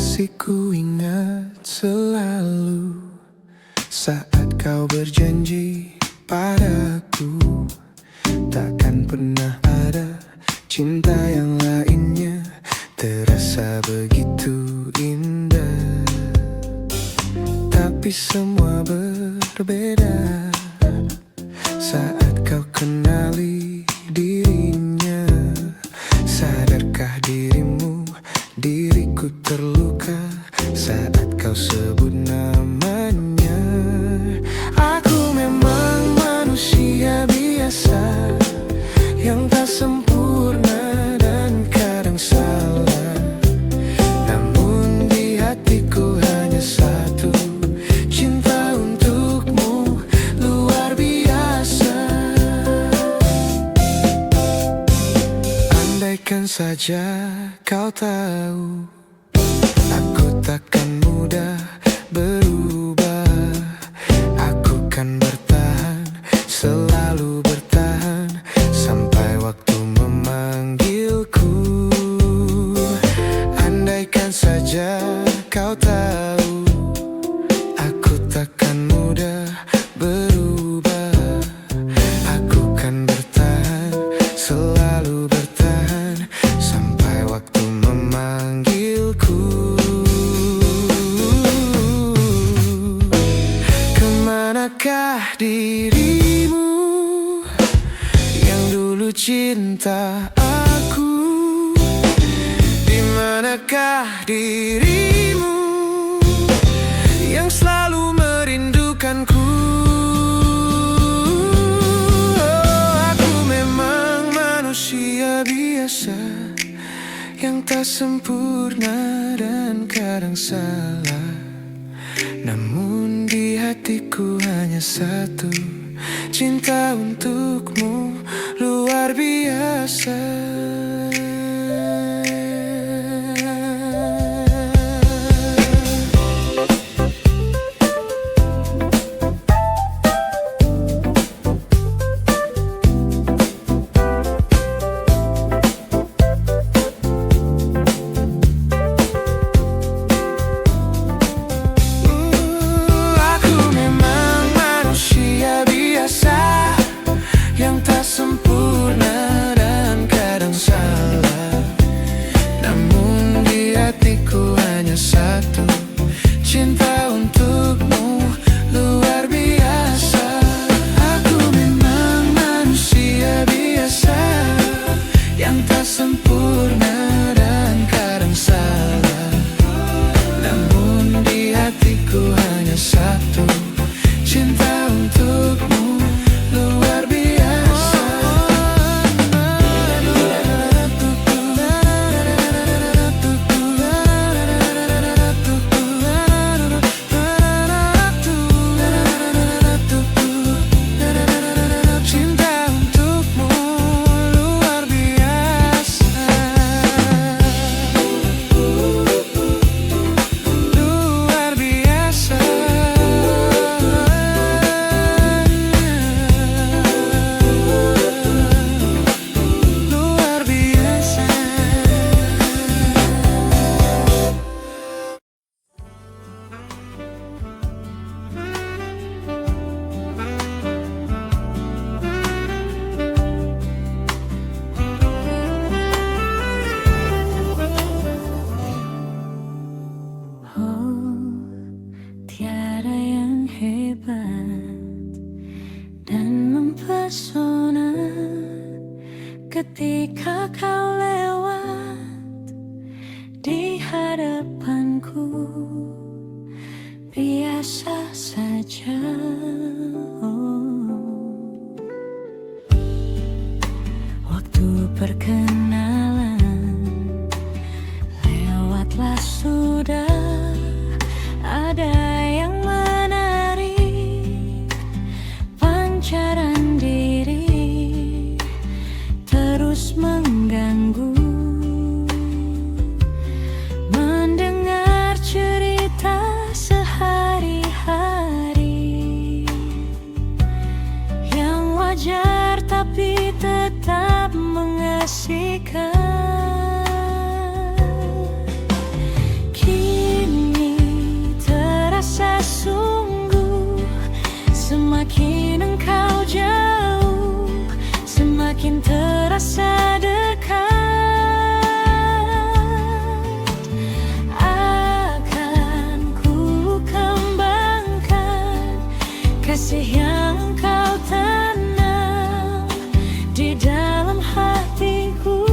Masih ku ingat selalu saat kau berjanji padaku, takkan pernah ada cinta yang lainnya, terasa begitu indah. Tapi semua berbeda saat kau kenali dirinya. Sadarkah dirimu, diriku terluka saat kau sebut namanya. Aku memang manusia biasa yang tak sempurna dan kadang salah, namun di hatiku hanya satu, cinta untukmu luar biasa. Andaikan saja kau tahu, aku takkan mudah berubah. Aku kan bertahan, selalu bertahan, sampai waktu memanggilku. Andaikan saja kau tahu, aku takkan mudah berubah. Aku kan bertahan, selalu bertahan, sampai waktu memanggilku. Kemanakah dirimu yang dulu cinta aku? Dimanakah dirimu yang selalu merindukanku? Oh, aku memang manusia biasa yang tak sempurna dan kadang salah, namun di hatiku hanya satu, cinta untukmu luar biasa. Yang tak sempurna dan kadang salah, namun di hatiku hanya satu, cinta untukmu luar biasa. Aku memang manusia biasa yang tak sempurna dan kadang salah, namun di hatiku hanya satu, cinta untukmu luar biasa. Ketika kau lewat di hadapanku, biasa saja. Waktu perkenalan lewatlah sudah, ada yang menarik pancaran diri terus mengganggu. Mendengar cerita sehari-hari, terasa dekat, akan ku kembangkan kasih yang kau tanam di dalam hatiku.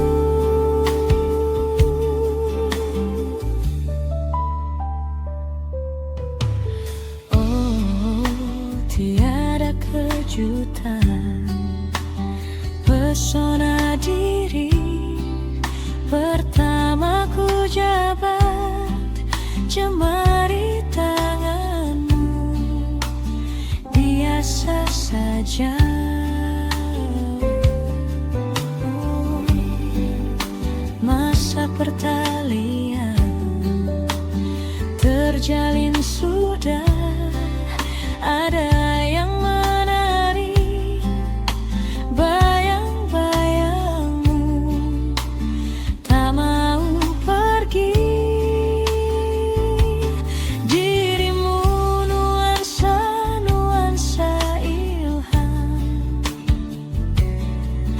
Oh, tiada kejutan, pesona diri pertama ku jabat, jemari tanganmu biasa saja. Masa pertalian terjalin sudah, ada yang menarik bayang-bayangmu, tak mau pergi. Dirimu nuansa-nuansa ilham,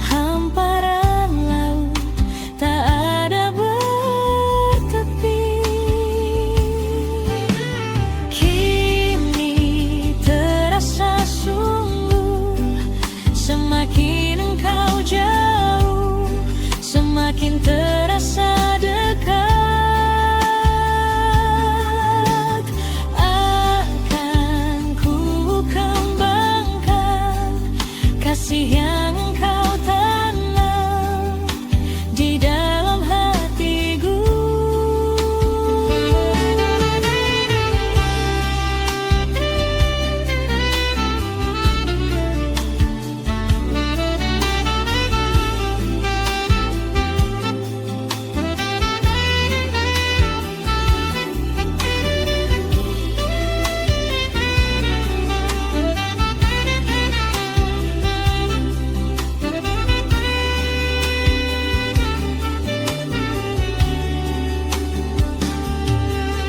hamparan laut tak ada bertepi. Kini terasa sungguh, semakin engkau jauh, semakin terasa dekat. Akan ku kembangkan kasih yang engkau tanam di dalam hatiku.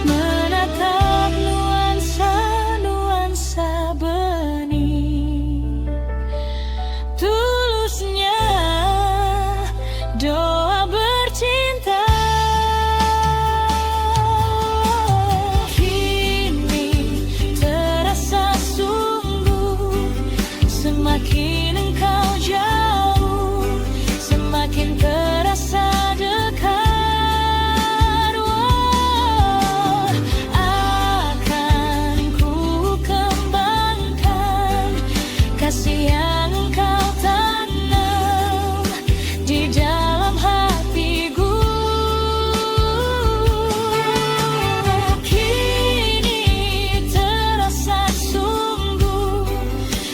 Menatap nuansa-nuansa benih, tulusnya doa bercinta. Kini terasa sungguh, semakin engkau jauh, semakin terasa dekat. Oh, akan ku kembangkan kasih yang engkau tanam di dalam hatiku. Kini terasa sungguh,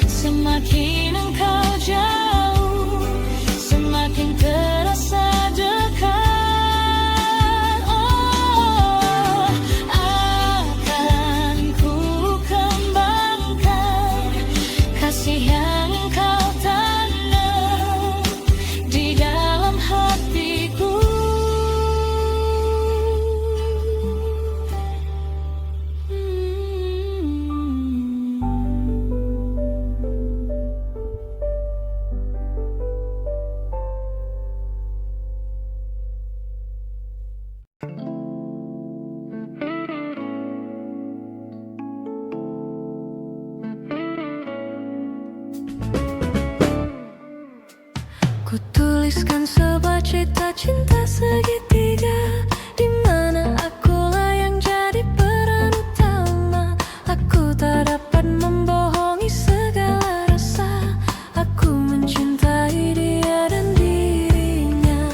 semakin engkau jauh, semakin terasa dekat. Oh, akan ku kembangkan kasih yang engkau tanam di dalam hatiku. Ku tuliskan sebuah cerita cinta segitiga, di mana akulah yang jadi peran utama. Aku tak dapat membohongi segala rasa, aku mencintai dia dan dirinya.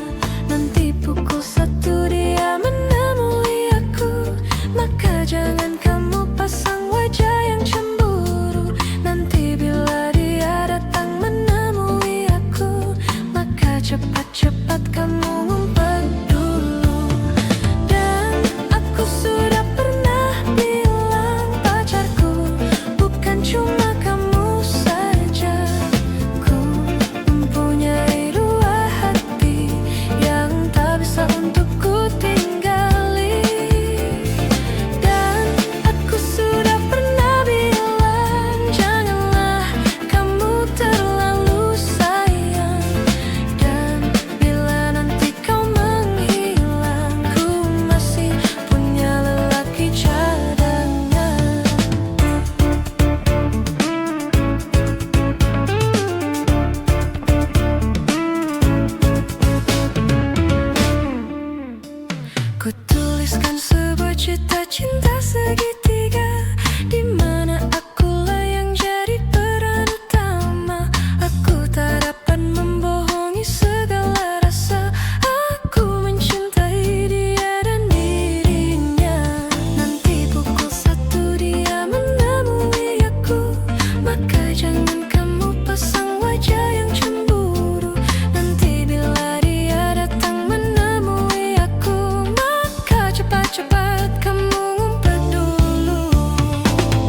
Nanti pukul 1 dia menemui aku, maka jangan kamu pasang wajah yang cemburu. Nanti bila dia datang menemui aku, maka cepat-cepat kamu ngumpet dulu. Ku tuliskan sebuah cerita cinta segitiga, di mana akulah yang jadi peran utama. Aku tak dapat membohongi segala rasa. Aku mencintai dia dan dirinya. Nanti pukul 1 dia menemui aku, maka jangan kamu pasang wajah yang cemburu. Nanti bila dia datang menemui aku, maka cepat-cepat kamu ngumpet dulu.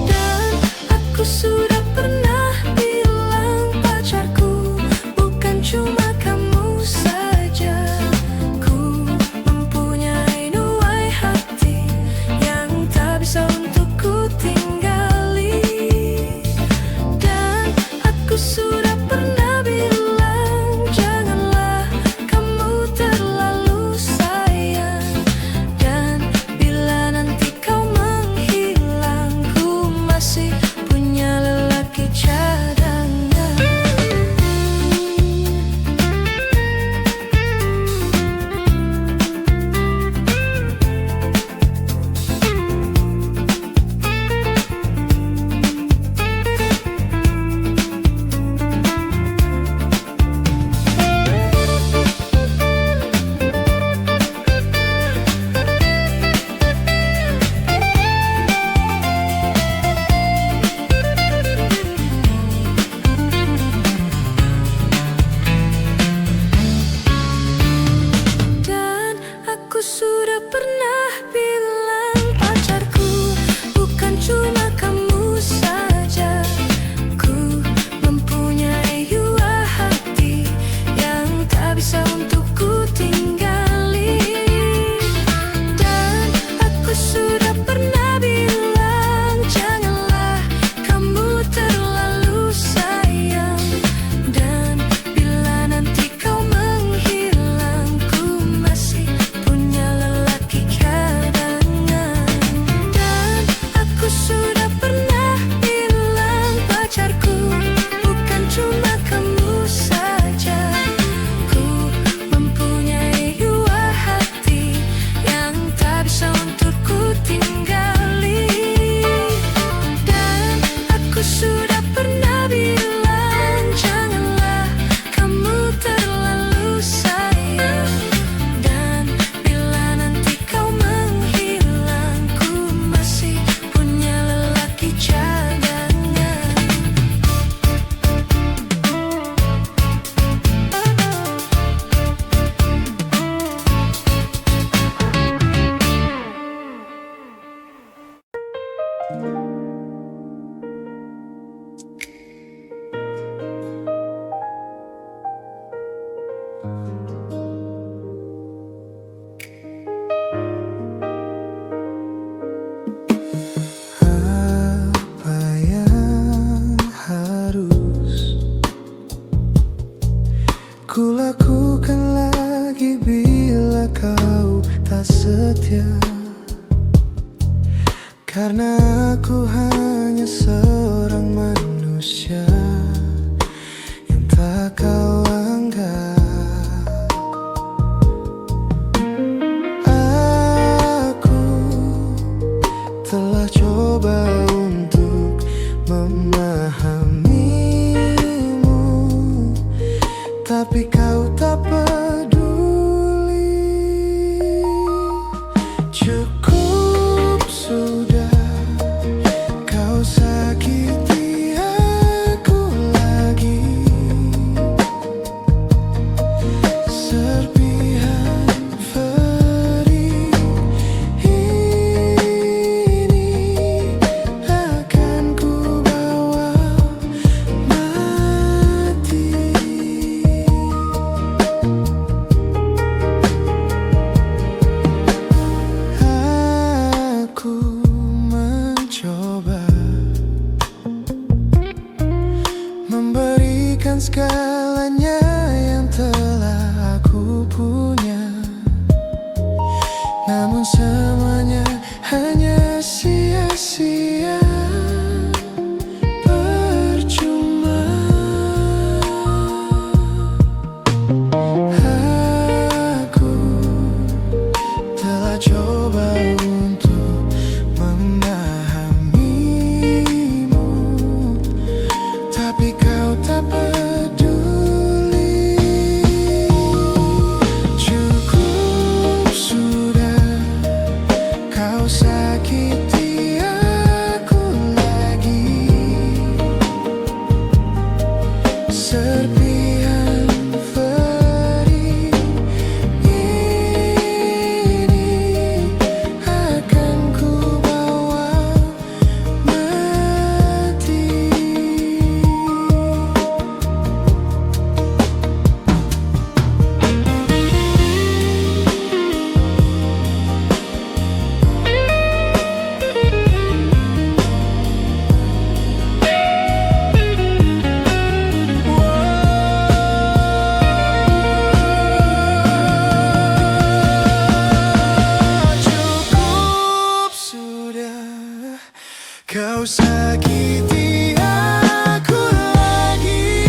Dan aku sudah pernah bilang pacarku bukan cuma kamu saja. Ku mempunyai 2 hati yang tak bisa untuk ku tinggali. Dan aku sudah pernah bilang janganlah kamu terlalu sayang. Dan bila nanti kau menghilang, ku masih punya lelaki cadangan. Dan aku sudah pernah bilang pacarku bukan cuma kamu saja. Ku mempunyai 2 hati yang tak bisa untuk ku tinggali. Dan aku sudah pernah bilang janganlah kamu terlalu sayang. Dan bila nanti kau menghilang, ku masih punya lelaki cadangan. Dan aku sudah pernah bilang pacarku bukan cuma kamu saja. Ku mempunyai 2 hati yang tak bisa untuk ku tinggali. Dan aku sudah pernah bilang janganlah kamu terlalu sayang. Dan bila nanti kau menghilang, ku masih punya lelaki cadangan. Apa yang harus ku lakukan lagi bila kau tak setia? Karena aku hanya seorang manusia yang tak kau anggap. Aku telah coba untuk memahamimu, tapi kau tak peduli. Cukup sudah kau sakiti aku lagi. Serpihan perih ini akan ku bawa mati. Aku mencoba memberikan segalanya yang telah aku punya, namun semuanya hanya sia-sia. Percuma. Aku telah coba untuk memahamimu, tapi kau tak peduli. Cukup sudah kau sakiti aku lagi. Serpihan perih ini akan ku bawa mati. Cukup sudah kau sakiti aku lagi.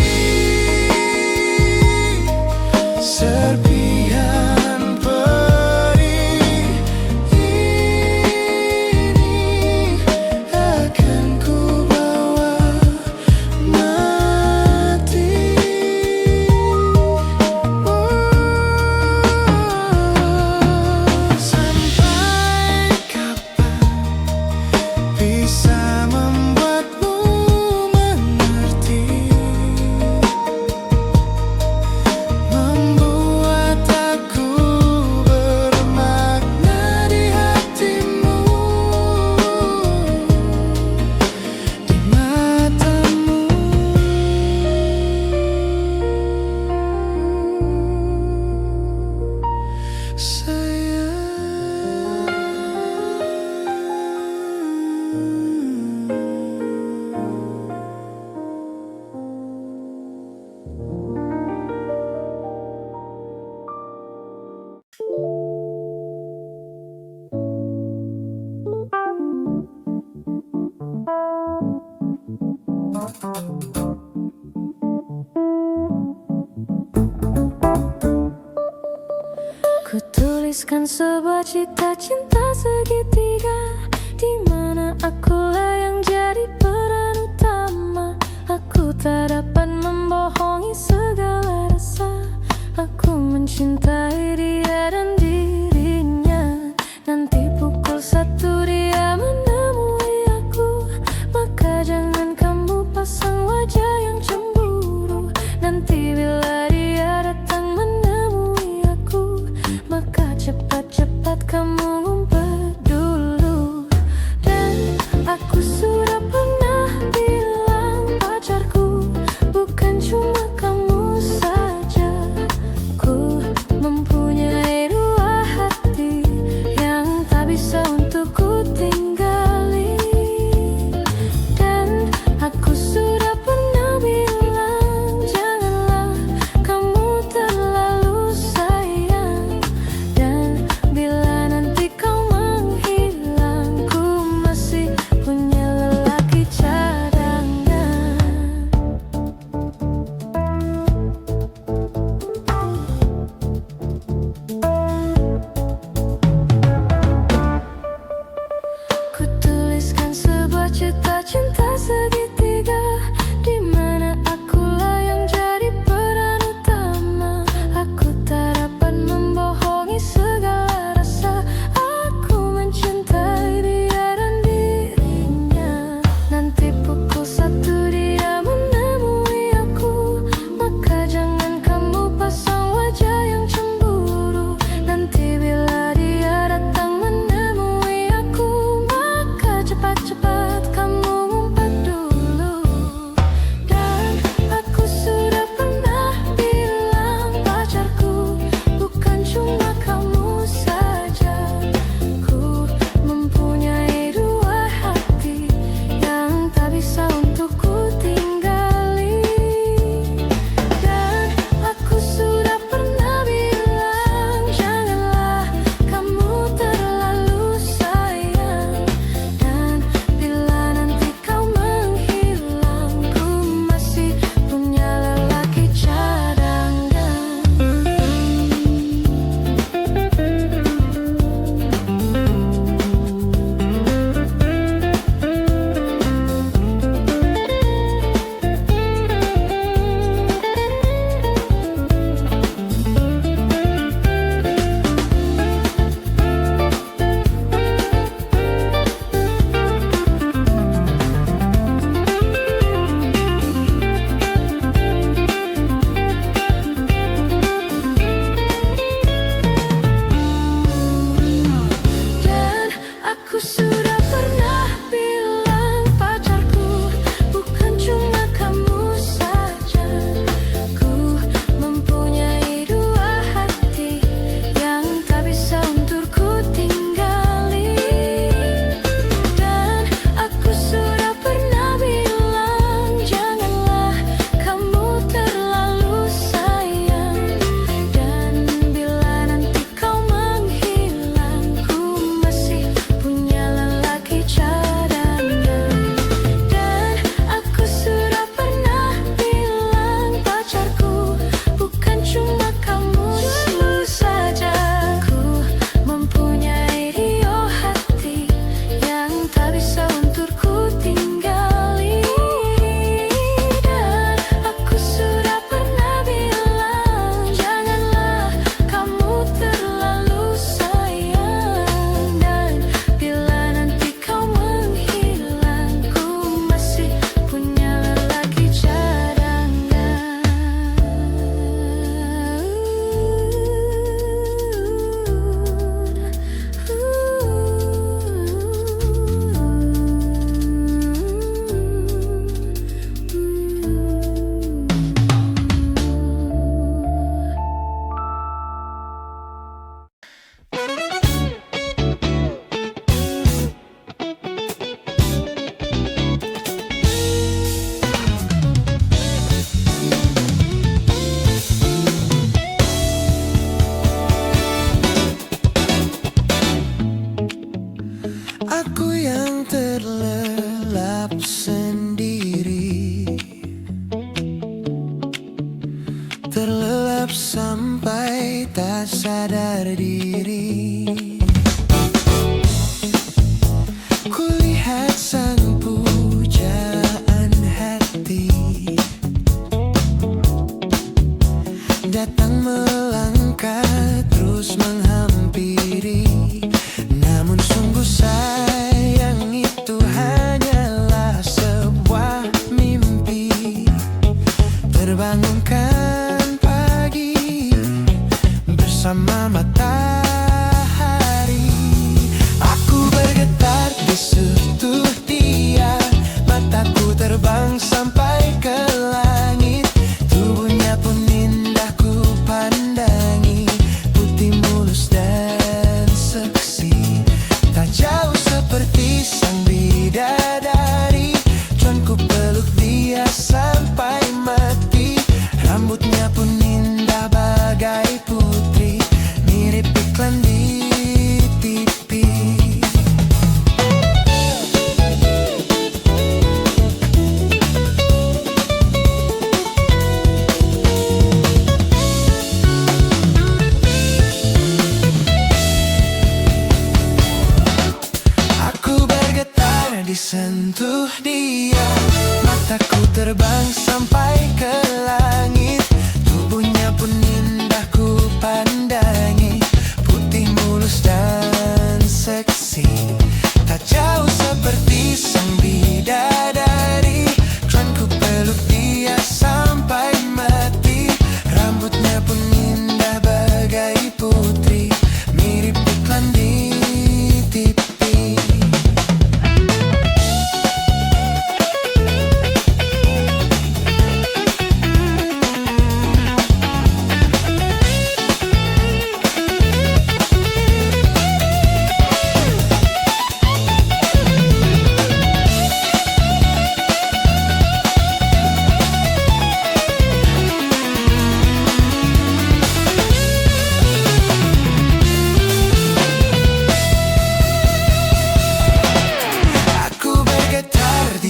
Serpihan perih ini akan ku bawa mati. Sampai kapan bisa membuatmu mengerti, membuat aku bermakna di hatimu, di matamu. Ku tuliskan sebuah cita cinta segitiga, di mana akulah yang jadi peran utama. Aku tak dapat membohongi segala rasa. Aku mencintai dia dan dirinya. Nanti pukul 1 dia menemui aku, maka jangan kamu pasang wajah yang cemburu. Nanti bila dia datang menemui aku, maka cepat-cepat kamu ngumpet dulu. Dan aku sudah pernah bilang pacarku bukan cuma kamu saja. Ku mempunyai sentuh dia, mataku terbang sampai ke langit. Tubuhnya pun indah ku pandangi, putih mulus dan seksi, tak jauh seperti sang bidadari. Kan ku peluk dia sampai mati. Rambutnya pun indah bagai putri, mirip iklan di TV.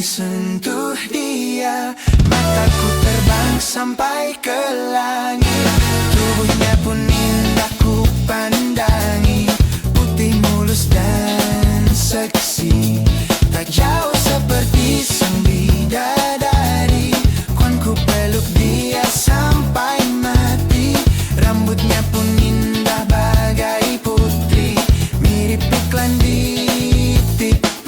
Sentuh dia, mataku terbang sampai ke langit. Tubuhnya pun indah ku pandangi, putih mulus dan seksi, tak jauh seperti sang bidadari. Kan ku peluk dia sampai mati. Rambutnya pun indah bagai putri, mirip iklan di TV.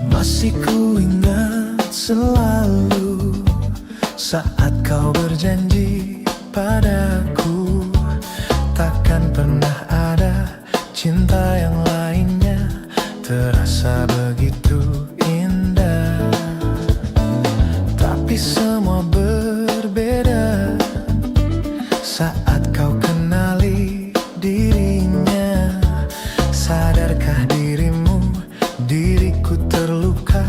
Masih ku ingat selalu saat kau berjanji padaku, takkan pernah ada cinta yang lainnya terasa begitu indah. Tapi semua berbeda saat kau kenali dirinya. Sadarkah dirimu, diriku terluka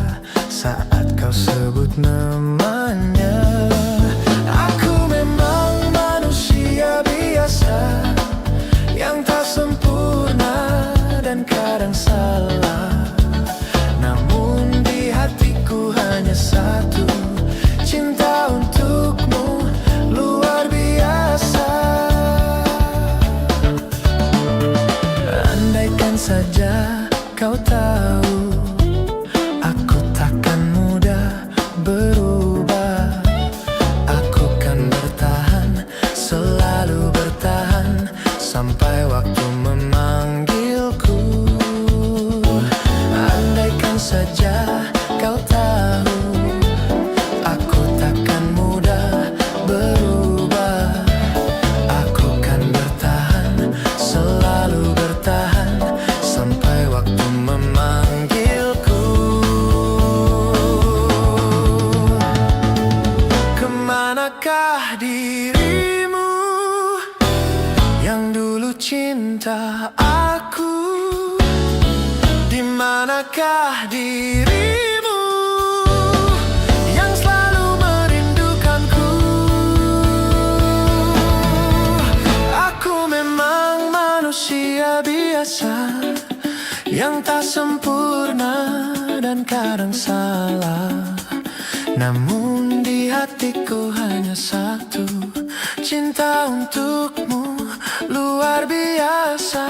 saat kau sebut namanya. Aku memang manusia biasa yang tak sempurna dan kadang salah. Namun di hatiku hanya satu, cinta untukmu luar biasa. Andaikan saja kau tahu, aku takkan mudah berubah. Aku kan bertahan, selalu bertahan, sampai waktu memanggilku. Andaikan saja kau tahu, aku takkan mudah berubah. Aku kan bertahan, selalu bertahan, sampai waktu memanggilku. Kemanakah dirimu yang dulu cinta aku? Dimanakah dirimu yang selalu merindukanku? Aku memang manusia biasa yang tak sempurna dan kadang salah. Namun di hatiku hanya satu, cinta untukmu luar biasa.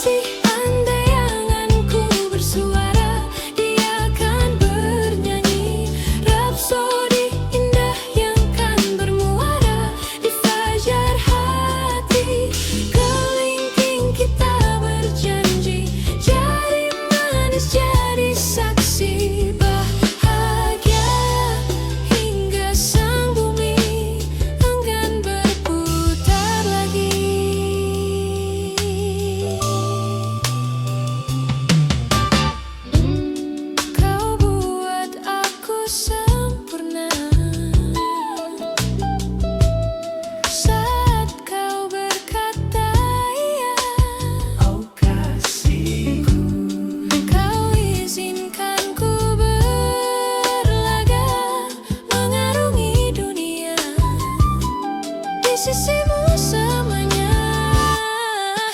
kasih andai anganku bersuara, dia akan bernyanyi rapsodi indah yang kan bermuara di fajar hati. Kelingking kita berjanji, jari manis jadi saksi bahagia hingga sang bumi enggan berputar lagi. Kau buat aku sempurna saat kau berkata iya. Oh kasihku, Kau izinkan ku berlaga mengarungi dunia di sisimu semuanya.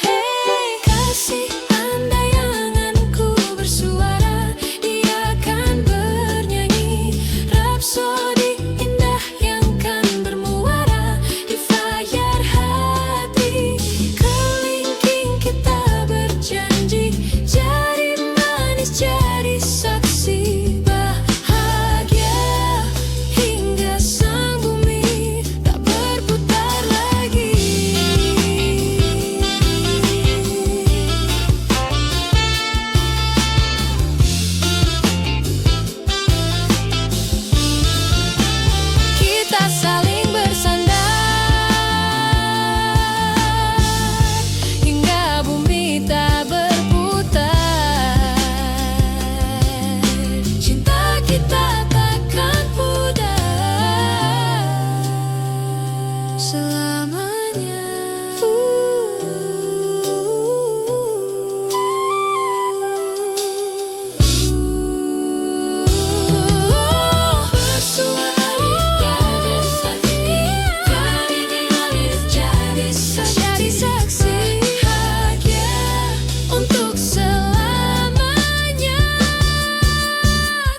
Hey, kasih andai anganku bersuara, dia akan bernyanyi rapsodi indah yang kan bermuara di fajar hati. Kelingking kita berjanji, jari manis jadi saksi bahagia hingga sang bumi tak berputar lagi. Kita saling bersandar hingga bumi tak berputar. Cinta kita takkan pudar selamanya. Jadi saksi bahagia untuk selamanya.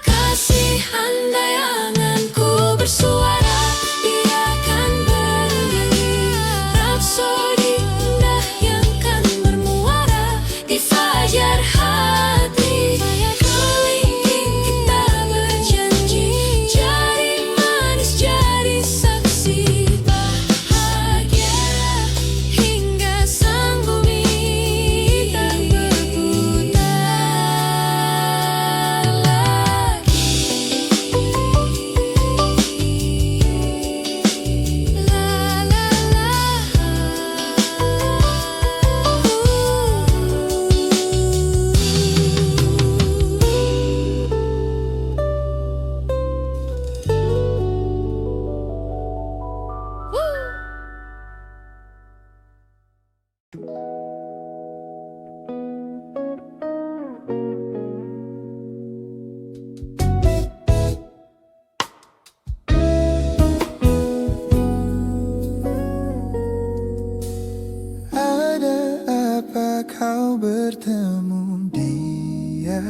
Kasih andai anganku bersuara, dia akan bernyanyi rapsodi indah yang kan bermuara di fajar hati. Kelingking kita berjanji, jari manis jadi saksi bahagia hingga sang bumi tak berputar lagi. La la la. ada apa kau bertemu dia?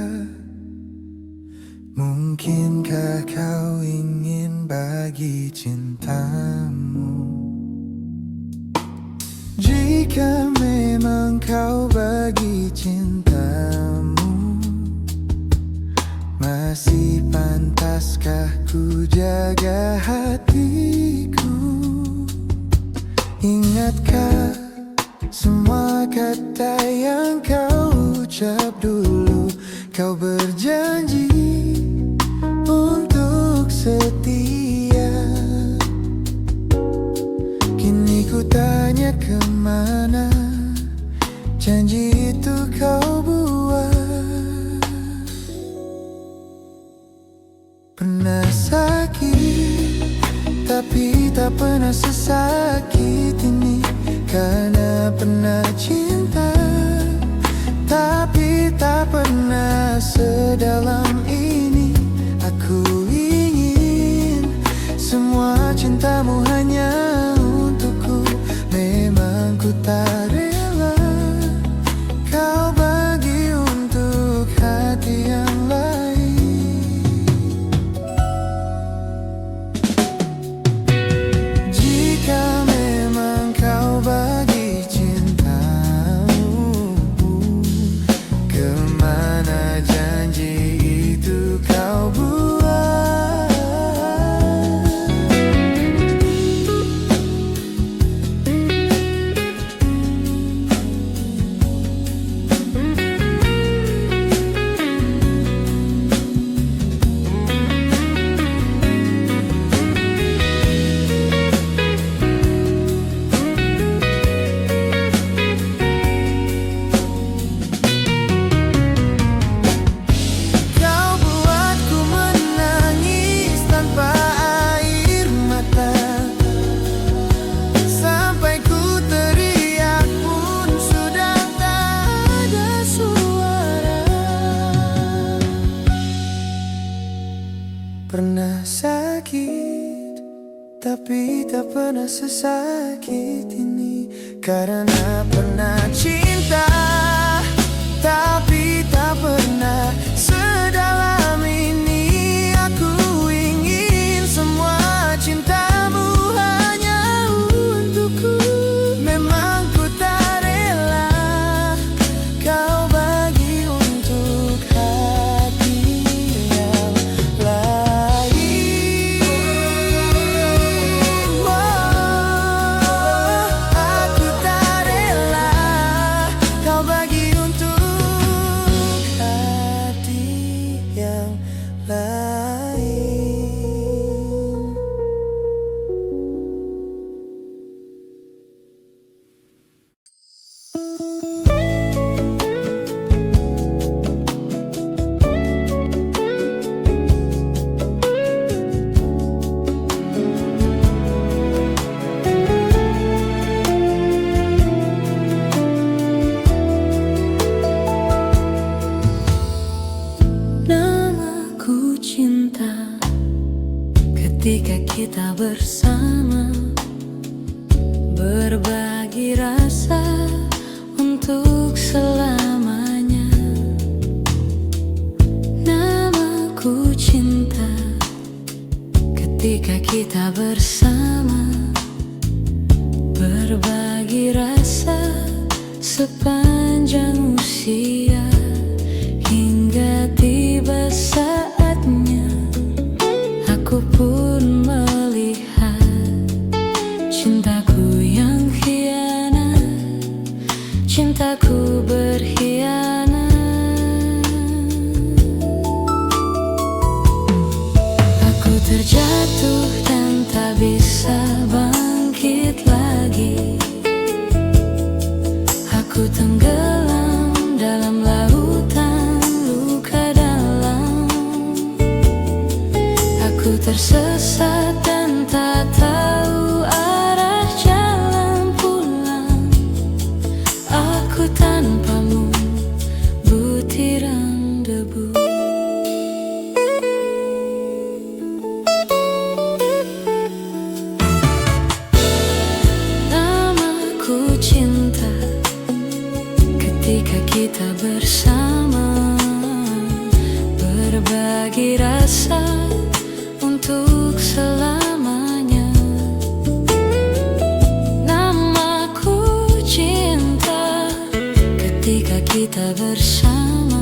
Mungkinkah kau ingin bagi cintamu? Jika memang kau bagi cintamu, masih pantaskah ku jaga hatiku? Ingatkah semua kata yang kau ucap dulu? Kau berjanji untuk setia. Kini ku tanya kemana janji itu kau buat? Pernah sakit, tapi tak pernah sesakit ini. Karena pernah cinta, tapi tak pernah sedalam ini. Aku ingin semua cintamu hanya untukku. Memang ku tak rela kau bagi untuk hati yang lain. Jika memang kau bagi cintamu, tapi tak pernah sesakit ini. Karena pernah cinta, tapi tak pernah sedalam ini. Aku ingin semua cintamu hanya untukku. Memang ku tak rela kau bagi untuk hati yang lain. Aku tak rela kau bagi untuk hati yang lain. Namaku cinta ketika kita bersama, berbagi rasa untuk selamanya. Namaku cinta ketika kita bersama, berbagi rasa sepanjang usia. Hingga tiba saatnya aku pun melihat cintaku yang khianat, cintaku berkhianat. Aku terjatuh dan tak bisa bangkit lagi. Aku tenggelam dalam lautan luka dalam. Aku tersesat dan tak tahu arah jalan pulang. Aku tanpamu butiran debu. Namaku cinta ketika kita bersama, berbagi rasa untuk selamanya. Namaku cinta ketika kita bersama,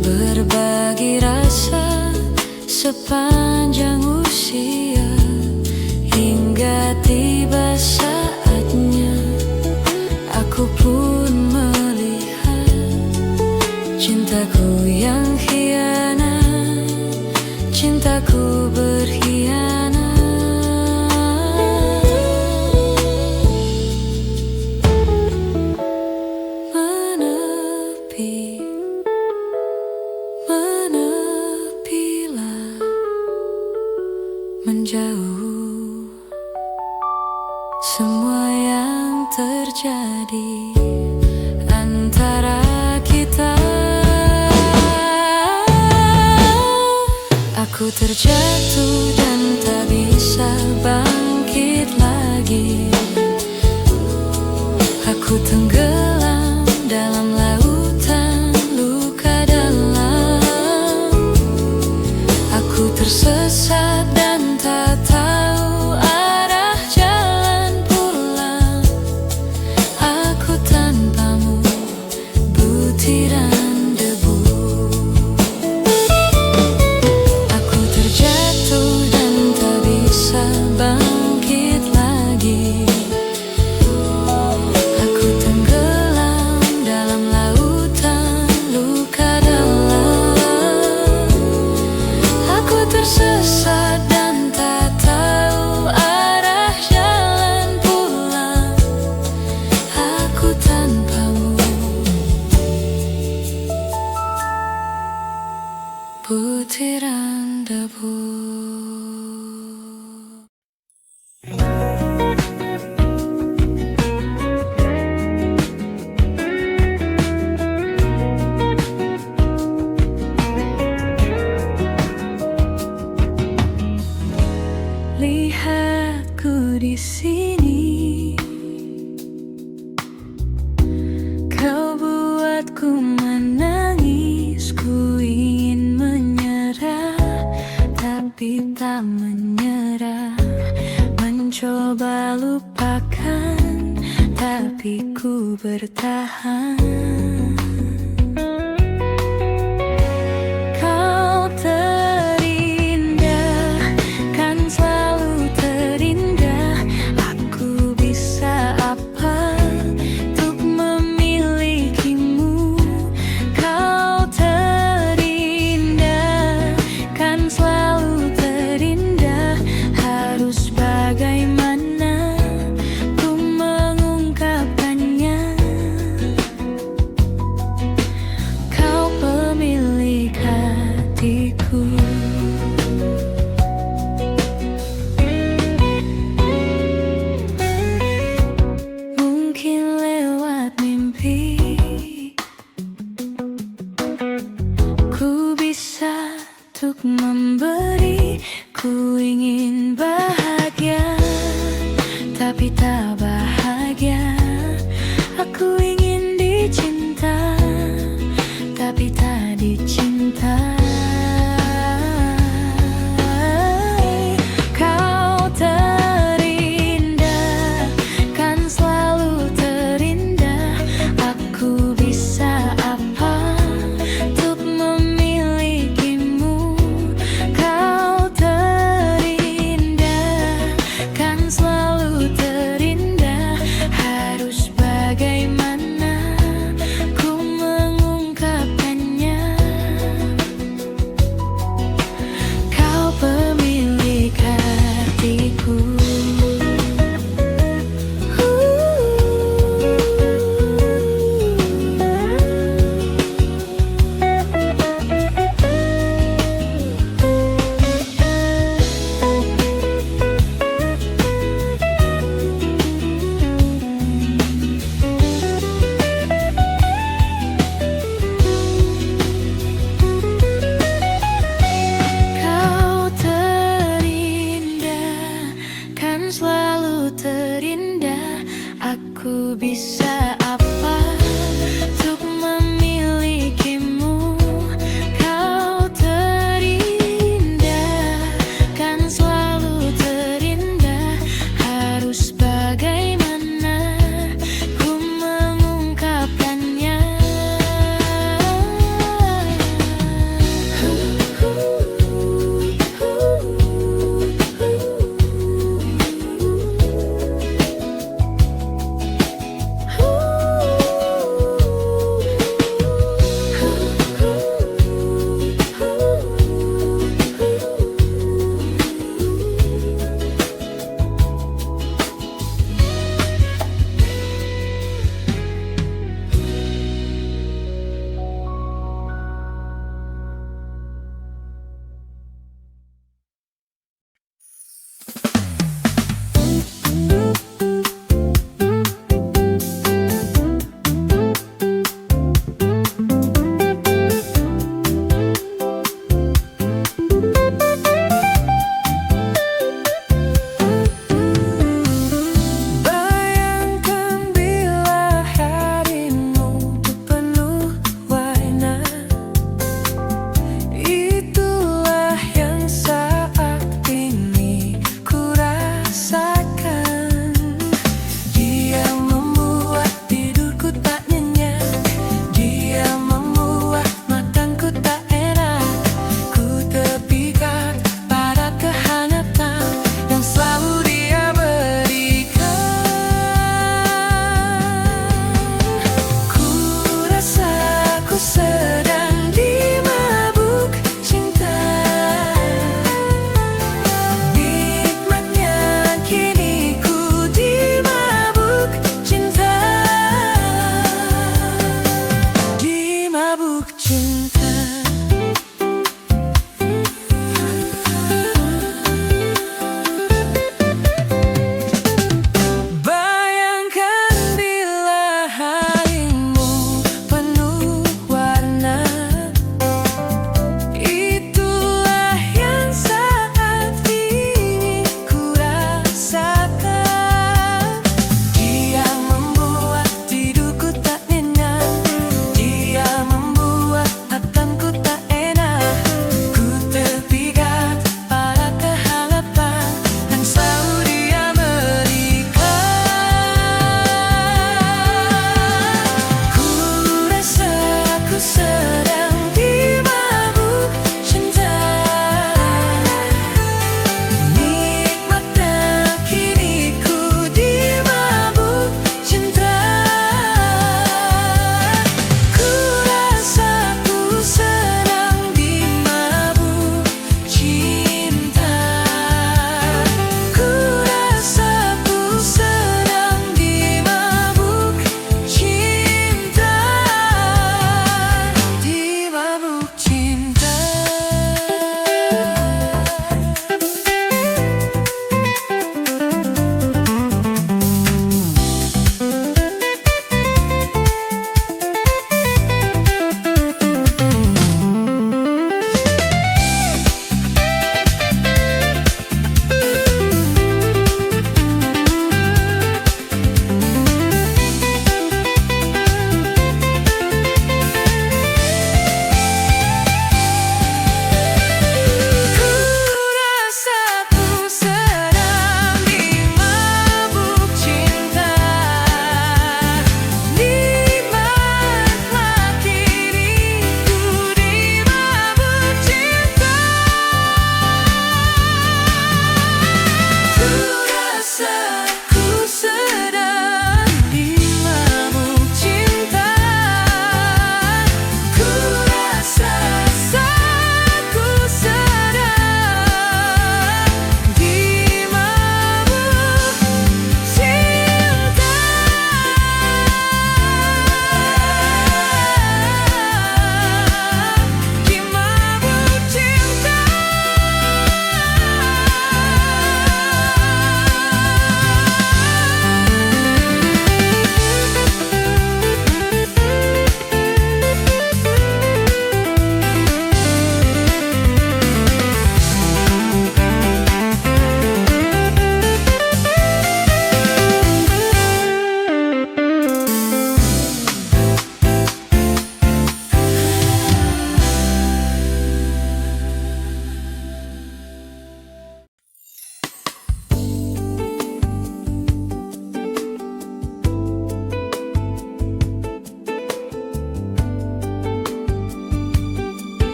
berbagi rasa sepanjang usia. Hingga tiba saatnya aku pun melihat cintaku yang khianat, cintaku berkhianat. Menepi, menepilah, menjauh semua yang terjadi antara kita. Aku terjatuh dan tak bisa bangkit lagi. Aku tenggelam dalam lautan luka dalam. Aku tersesat dan tak tahu arah jalan pulang. Aku tanpamu butiran debu. Aku terjatuh dan tak bisa bangkit lagi. Aku tenggelam dalam lautan luka dalam. Aku tersesat dan tak tahu arah jalan pulang. Aku tanpamu butiran debu. Leave tak menyerah, mencoba lupakan, tapi ku bertahan. Kau terindah, kan selalu terindah. Aku bisa apa untuk memilikimu? Kau terindah, kan selalu terindah. Harus bagaimana ku mengungkapkannya?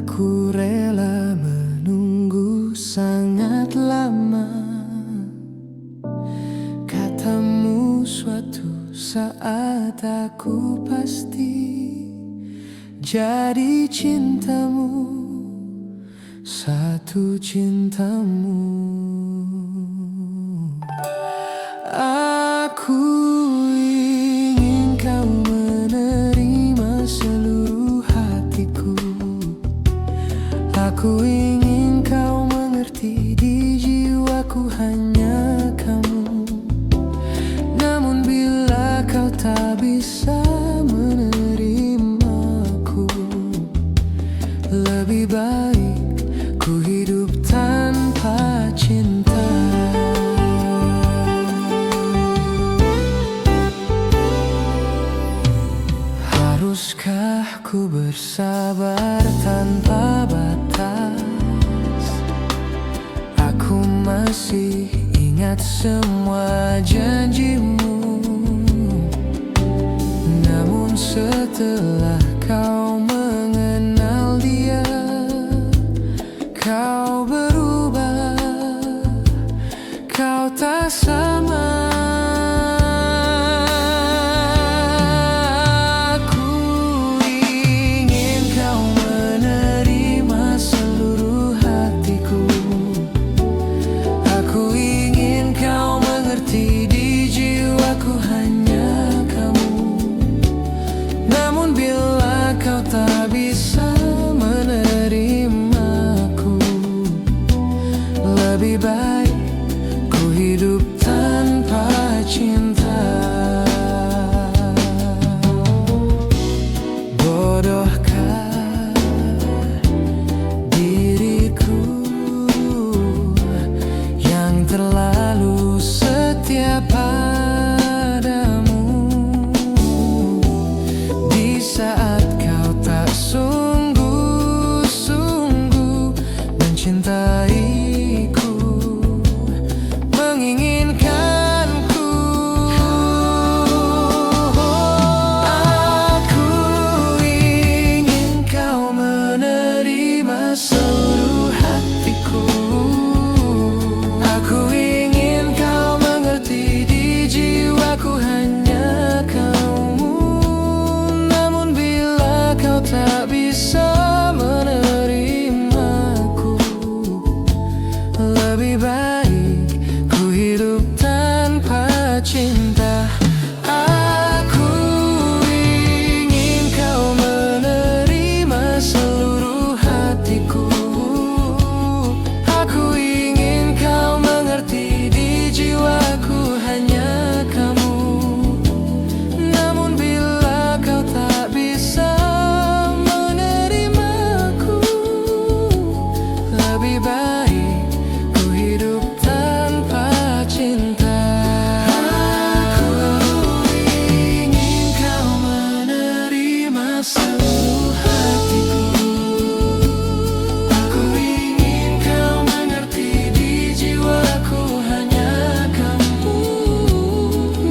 Aku rela menunggu sangat lama. Katamu suatu saat aku pasti jadi cintamu, satu cintamu. Aku ingin kau menerima seluruh hatiku. Aku ingin kau mengerti, di jiwaku hanya kamu. Namun bila kau tak bisa menerimaku, lebih baik ku hidup tanpa cinta. Haruskah ku bersabar tanpa batas? Aku masih ingat semua janjimu. Namun setelah kau mengenal dia, kau berubah, kau tak sama. Lebih baik ku hidup tanpa cinta. Bodohkah diriku yang terlalu setia padamu, di saat kau tak sungguh-sungguh mencintai. Tak bisa menerimaku, lebih baik ku hidup tanpa cinta. Aku ingin kau menerima seluruh hatiku. Aku ingin kau mengerti, di jiwaku hanya kamu. Namun bila kau tak bisa lebih baik ku hidup tanpa cinta. Aku ingin kau menerima seluruh hatiku. Aku ingin kau mengerti, di jiwaku hanya kamu.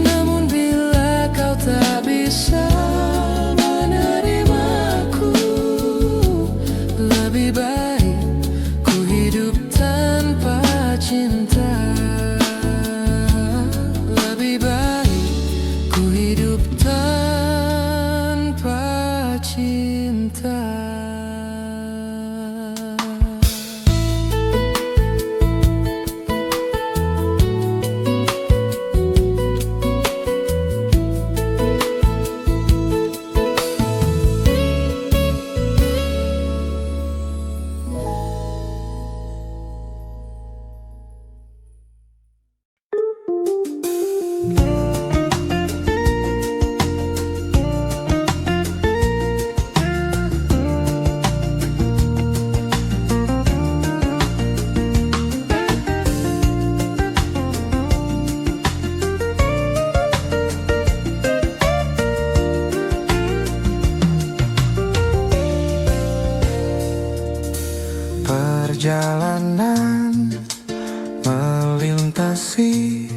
Namun bila kau tak bisa menerimaku, lebih baik hidup tanpa cinta. Lebih baik ku hidup tanpa cinta. Perjalanan melintasi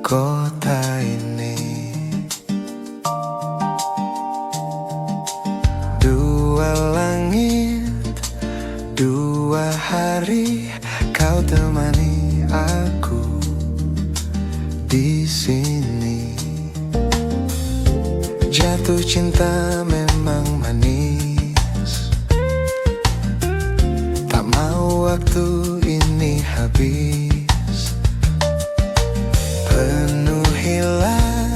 kota ini, dua langit hari kau temani aku di sini. Jatuh cinta memang manis, tak mau waktu ini habis. Penuhilah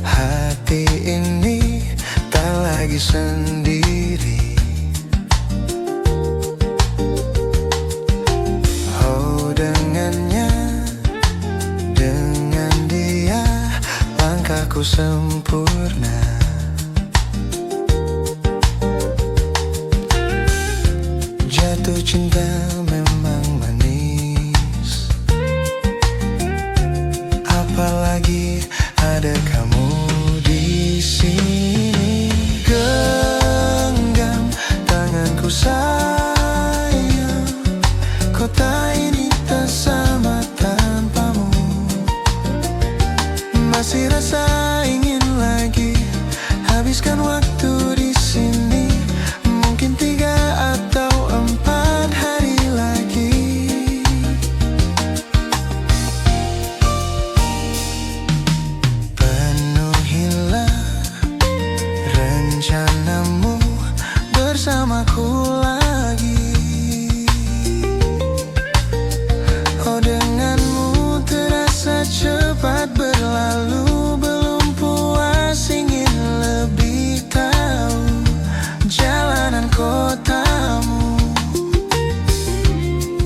hati ini, tak lagi sendiri. Oh, dengannya, dengan dia, langkahku sempurna. Jatuh cinta memang manis, apalagi ada kamu di sini. Genggam tanganku sayang, kota ini tak sama tanpamu. Masih rasa ingin lagi habiskan waktu di sini. Mungkin 3 atau 4 hari lagi. Penuhilah rencanamu bersamaku lagi. Oh, denganmu terasa cepat berlalu. Belum puas ingin lebih tahu jalanan kotamu.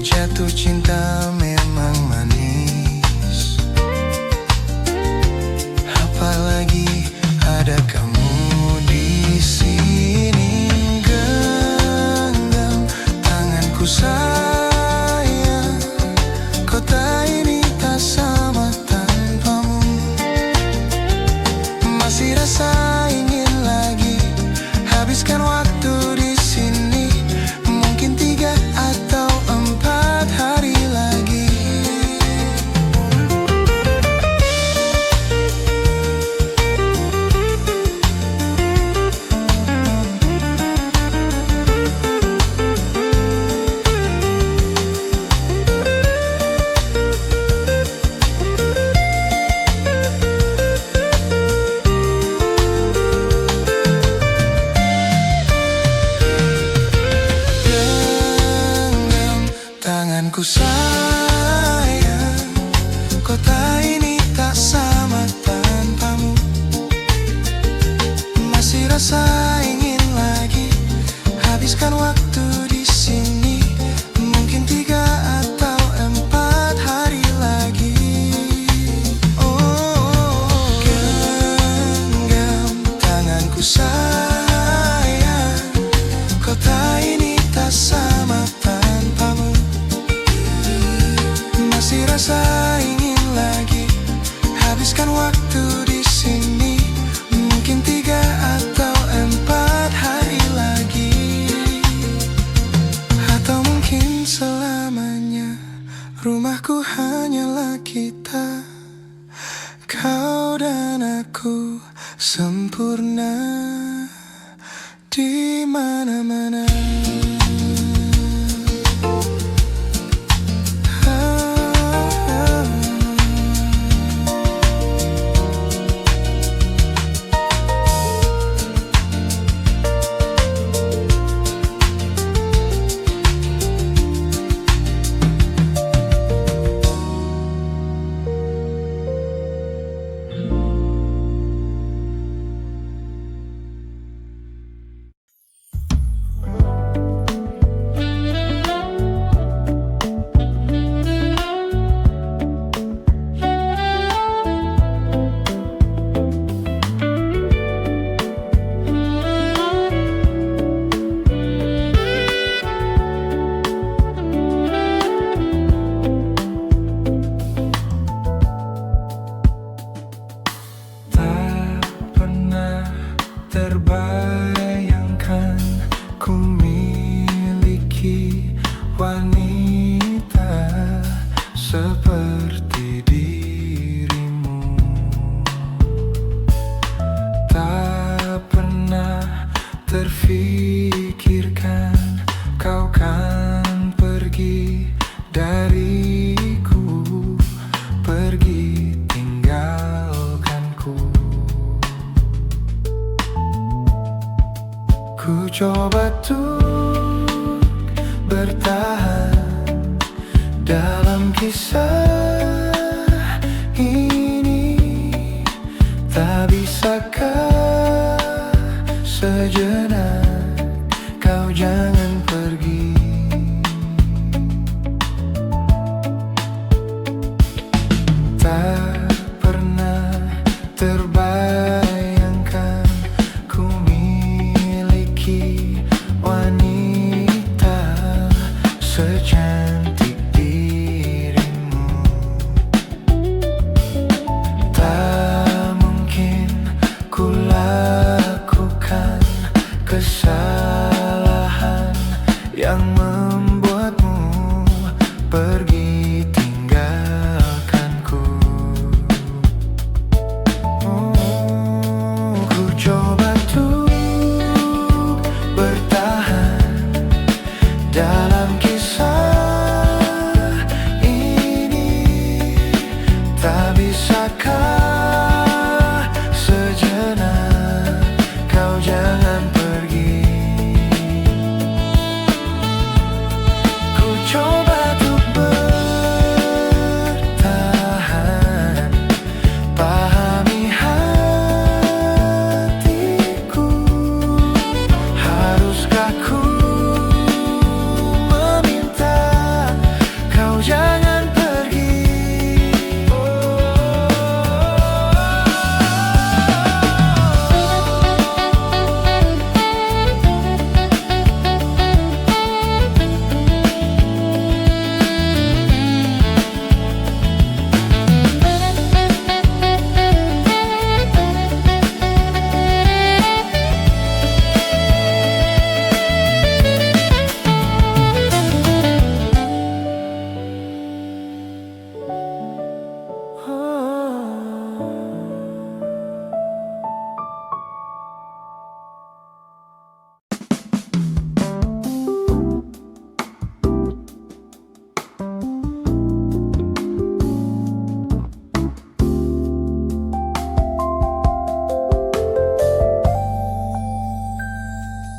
Jatuh cinta memang manis, apalagi ada kamu di sini. Genggam tanganku sayang, kota ini tak sama tanpamu. Masih rasa ingin lagi habiskan waktu di sini. Mungkin 3 atau 4 hari lagi. Genggam tanganku sayang, kota ini tak sama tanpamu. Masih rasa ingin lagi habiskan waktu di sini. Mungkin 3 atau 4 hari lagi. Oh, genggam tanganku sayang, kota ini tak sama tanpamu. Masih rasa ingin lagi habiskan waktu di sini. Mungkin 3 atau 4 hari lagi, atau mungkin selamanya. Rumahku hanyalah kita, kau dan aku sempurna di mana-mana. Terbayangkan ku miliki wanita seperti dirimu. Tak pernah terfikirkan kau kan pergi dariku, pergi tinggalkanku. Ku coba tuh bertahan dalam kisah ini. Tak bisakah sejenak kau jangan pergi? Tak pernah terbayangkan ku miliki wanita secantik dirimu. Tak mungkin ku lakukan kesalahan yang membuatmu pergi tinggalkanku. Ku coba tuh bertahan dalam kisah ini. Tak bisakah sejenak kau jangan pergi? Ku coba tuh bertahan, pahami hatiku. Haruskah ku meminta kau jangan pergi?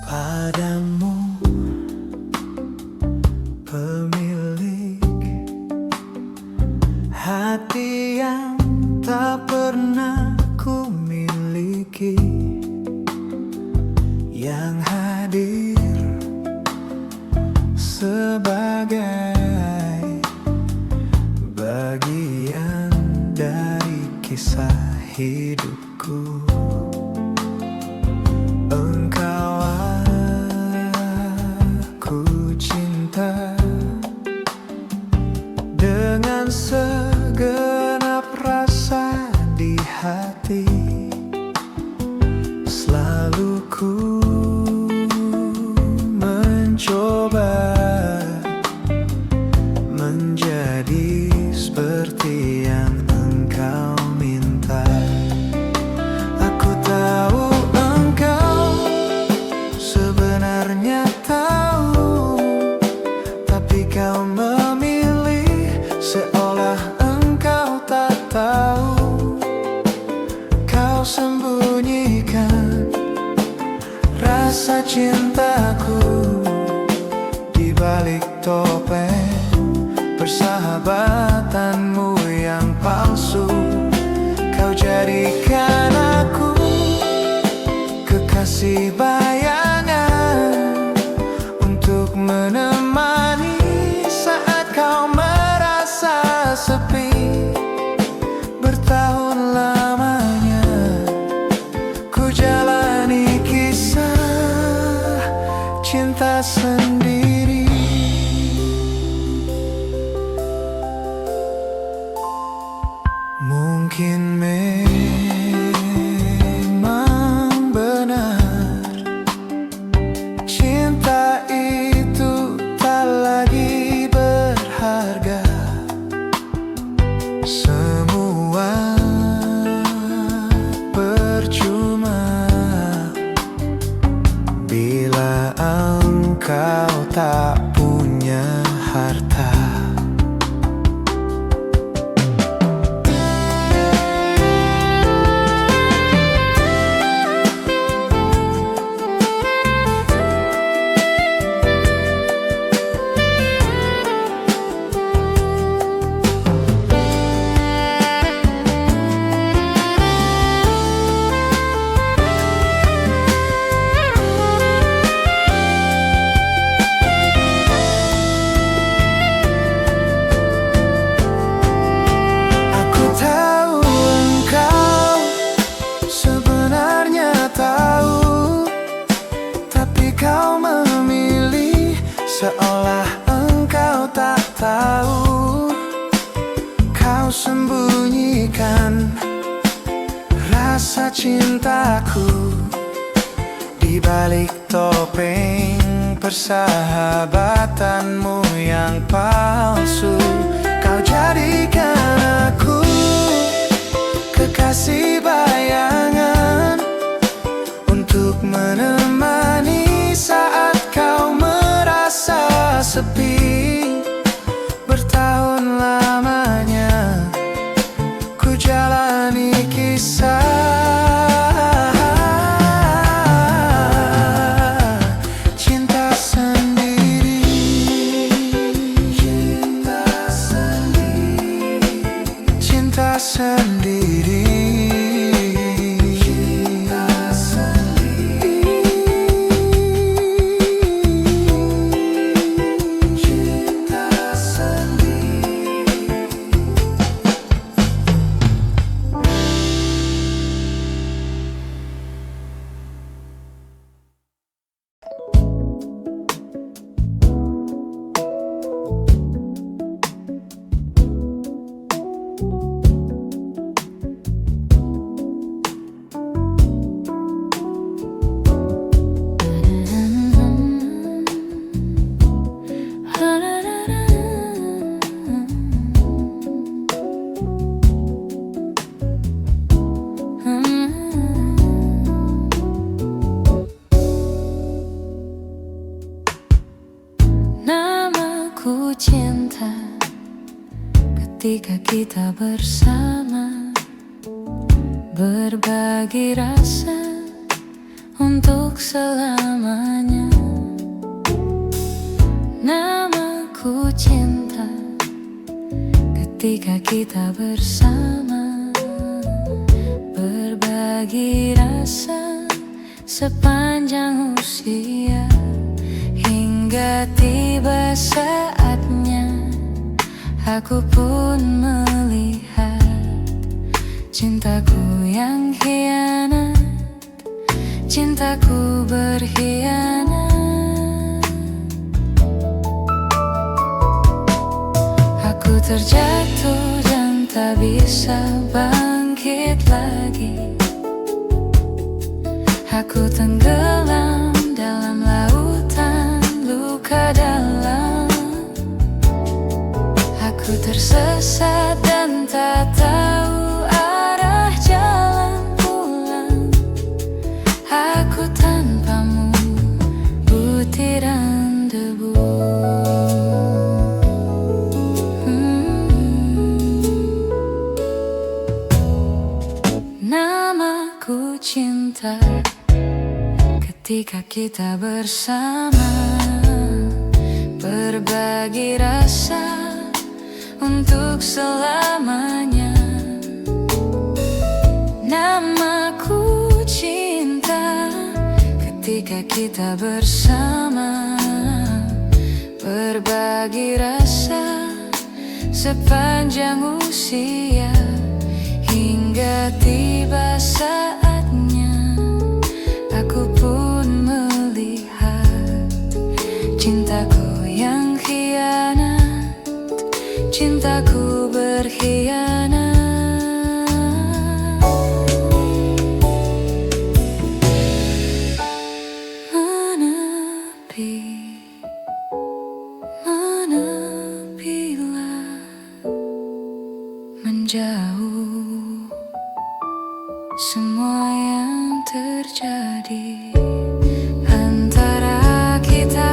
Padamu pemilik hati yang tak pernah ku miliki, yang hadir sebagai bagian dari kisah hidupku. Engkau aku cinta dengan segenap rasa di hati. Selalu ku mencoba menjadi seperti yang engkau minta. Aku tahu engkau sebenarnya tahu, tapi kau memilih seolah engkau tak tahu. Kau sembunyikan rasa cintaku di balik topeng persahabatanmu yang palsu. Kau jadikan aku kekasih bayangan untuk menemani saat kau merasa sepi. Bertahun lamanya ku jalani kisah cinta sendiri. Mungkin memang benar cinta itu tak lagi berharga. Semua percuma bila engkau tak punya harta. Kau memilih seolah engkau tak tahu. Kau sembunyikan rasa cintaku di balik topeng persahabatanmu yang palsu. Kau jadikan aku kekasih bayangan untuk menemani saat kau merasa sepi. Bertahun lamanya ku jalani kisah cinta sendiri. Cinta sendiri. Cinta sendiri. Namaku cinta ketika kita bersama, berbagi rasa untuk selamanya. Namaku cinta ketika kita bersama, berbagi rasa sepanjang usia. Hingga tiba saatnya aku pun melihat cintaku yang hianat, cintaku berkhianat. Aku terjatuh dan tak bisa bangkit lagi. Aku tenggelam dalam lautan luka dalam. Aku tersesat dan tak tahu arah jalan pulang. Aku tanpamu butiran debu. Namaku cinta ketika kita bersama, berbagi rasa untuk selamanya. Namaku cinta ketika kita bersama, berbagi rasa sepanjang usia. Hingga tiba saatnya aku pun melihat cintaku yang khianat, cintaku berkhianat. Menepilah menjauh semua yang terjadi antara kita.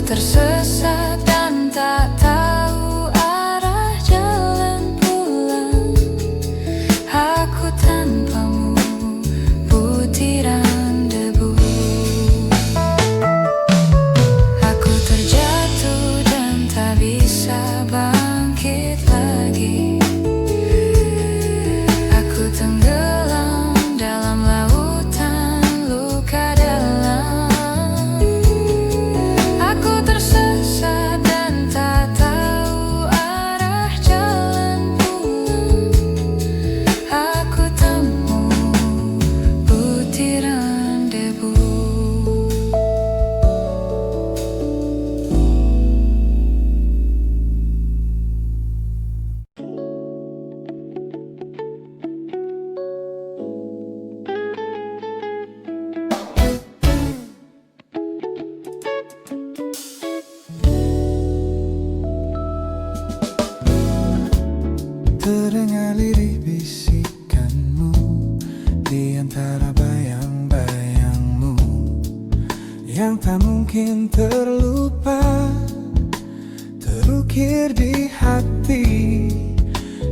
tersesat dan tak tahu arah jalan pulang. Aku tanpamu, butiran debu. Aku terjatuh dan tak bisa bangkit lagi. Aku tenggelam dalam lautan luka dalam. Aku tersesat dan tak tahu arah jalan pulang. Aku temu butiran debu. Terdengar lirih bisikanmu di antara bayang-bayangmu yang tak mungkin terlupa, terukir di hati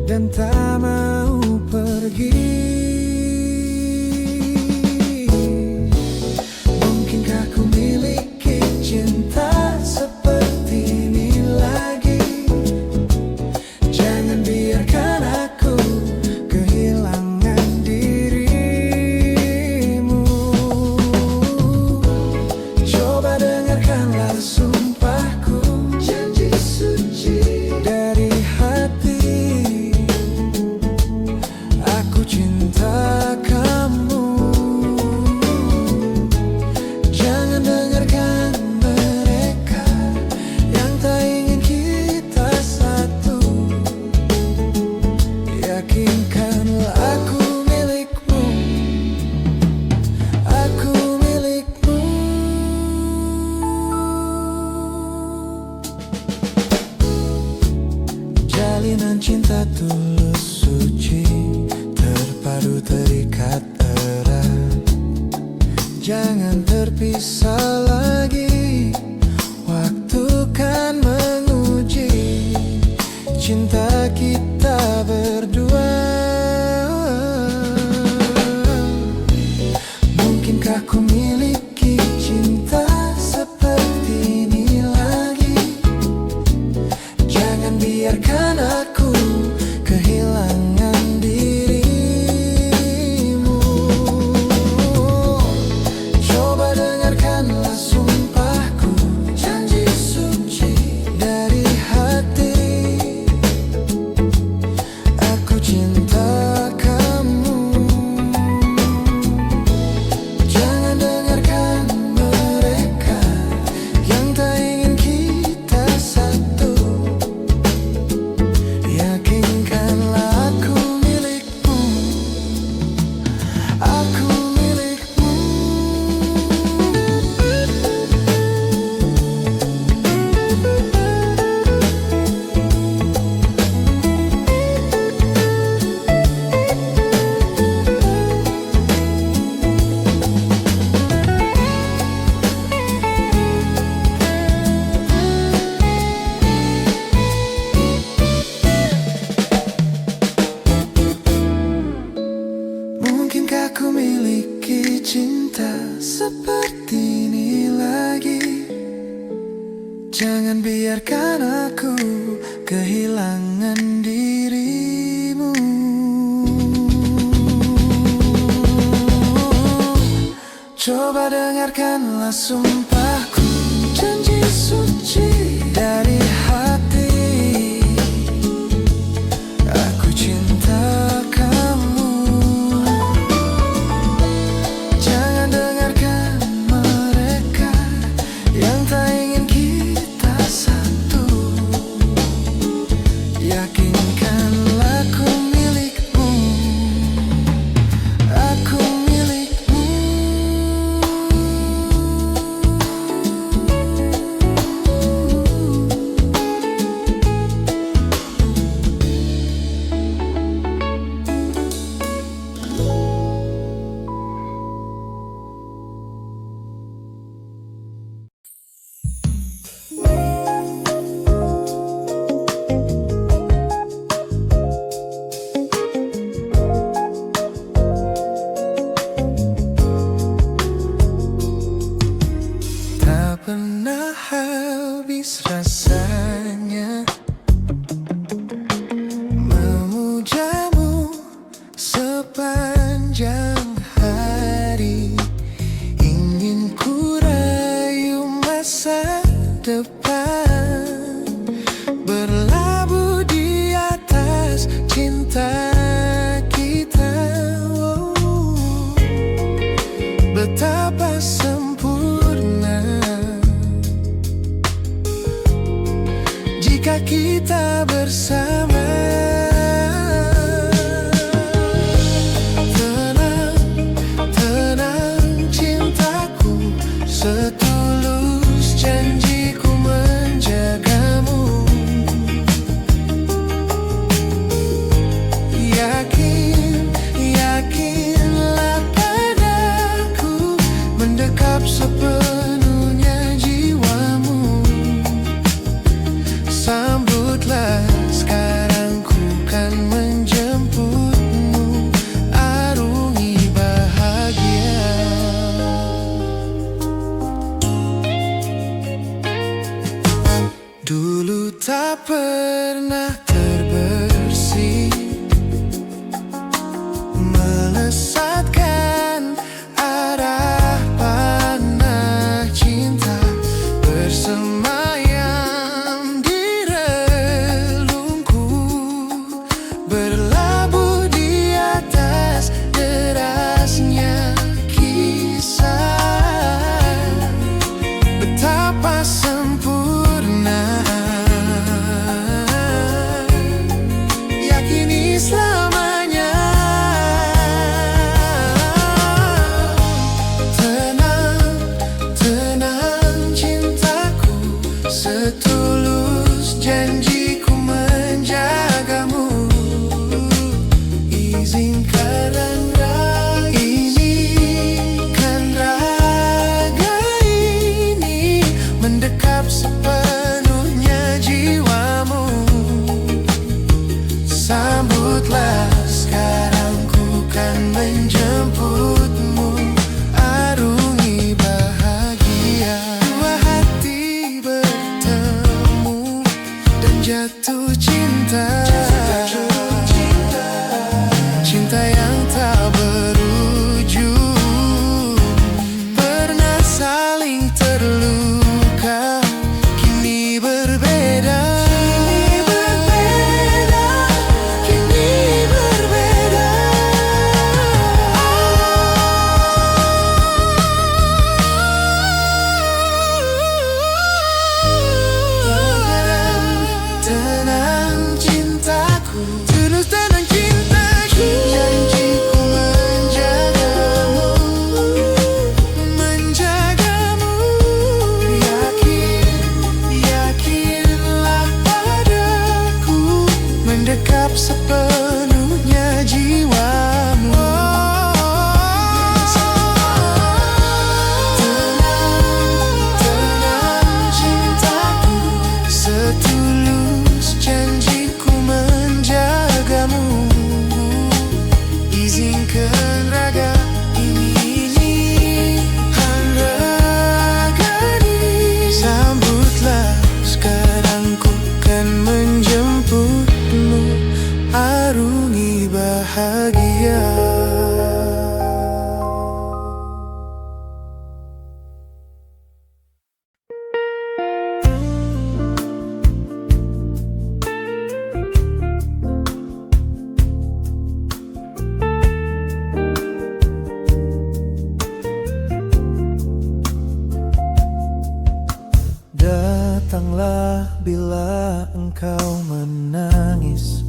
dan tak mau pergi. Mungkinkah ku miliki cinta seperti ini lagi? Jangan biarkan aku kehilangan dirimu. Coba dengarkanlah sumpahku, janji suci dari hati. Aku cinta kamu. Jangan dengarkan mereka yang tak ingin kita satu. Yakinkanlah aku milikmu, aku milikmu. Jalinan cinta tulus suci, terpadu terikat erat. Jangan terpisah lagi, waktu kan menguji cinta kita berdua. Mungkinkah ku miliki cinta seperti ini lagi? Jangan biarkan aku kehilangan dirimu. Coba dengarkanlah sumpahku, janji suci dari hati. Aku cinta kamu. Jangan dengarkan mereka yang tak ingin kita satu. Yakinkanlah aku milikmu, aku milikmu. Mungkinkah ku miliki cinta seperti ini lagi? Jangan biarkan aku kehilangan dirimu. Coba dengarkanlah sumpahku, janji suci dari hati. Aku cinta kamu. Jangan dengarkan mereka yang tak ingin kita satu. Yakinkanlah aku milikmu, aku milikmu. habis rasanya memujamu sepanjang hari. Ingin ku rayu masa depan, berlabuh di atas cinta kita. Oh, betapa sempurna jika kita bersama. Tenang, tenang cintaku, setulus janjiku menjagamu. Yakin, yakinlah padaku, mendekap sepenuhnya jiwamu. Sambutlah sekarang, ku kan menjemputmu, arungi bahagia. Dulu tak pernah terbersih, melesatkan arah panah cinta, bersemayam di relungku, berlabuh di atas derasnya kisah. Betapa sempurna, yakini selamanya. Tenang, tenang cintaku, setulus janjiku menjagamu. Izinkan raga ini, kan raga ini mendekap sepenuhnya jiwamu. Sambutlah sekarang, ku kan menjemputmu, arungi bahagia. Dua hati bertemu dan jatuh cinta, cinta yang tak berujung. Pernah saling terluka, kini berbeda. Kini berbeda. Tenang cintaku, tulus tenang cintaku, janjiku menjagamu, menjagamu. Yakin, yakinlah padaku, mendekap sepenuhnya jiwamu. Tenang, tenang cintaku, setulus janjiku menjagamu. Izinkan raga ini, raga ini. Sambutlah sekarang, ku kan menjemputmu, arungi bahagia. Datanglah bila engkau menangis,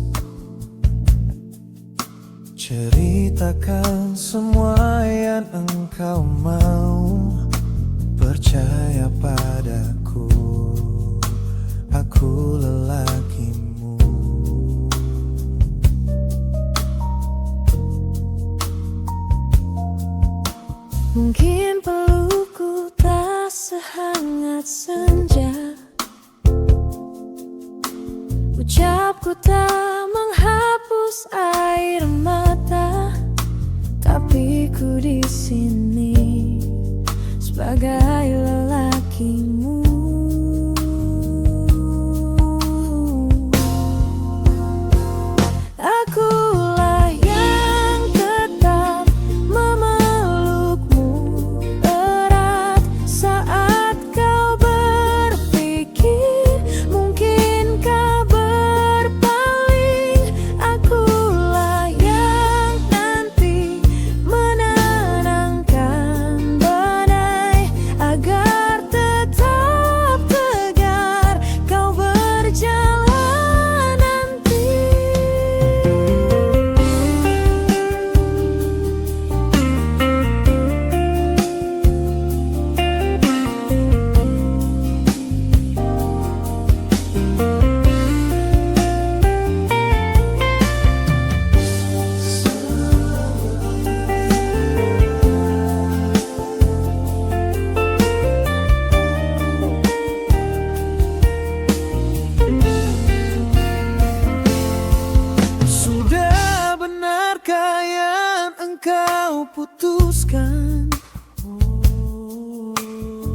ceritakan semua yang engkau mau. Percaya padaku, aku lelakimu. Mungkin pelukku tak sehangat senja, ucapku tak menghapus air mata, tapi ku di sini sebagai lelakimu.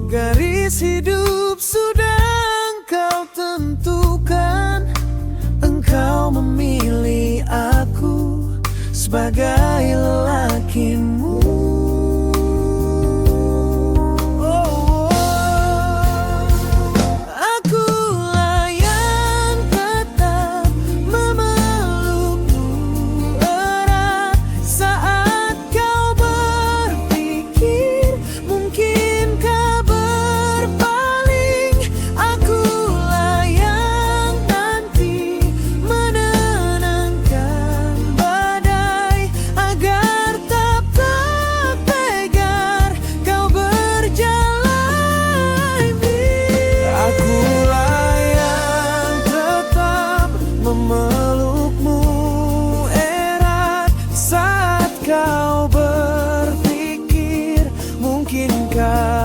Garis hidup sudah engkau tentukan. Engkau memilih aku sebagai lelakimu. Akulah yang tetap memelukmu erat saat kau berpikir mungkinkah berpaling. Akulah yang nanti menenangkan badai agar tak terpegar kau berjalan. Akulah yang tetap memelukmu erat saat kau berpikir mungkinkah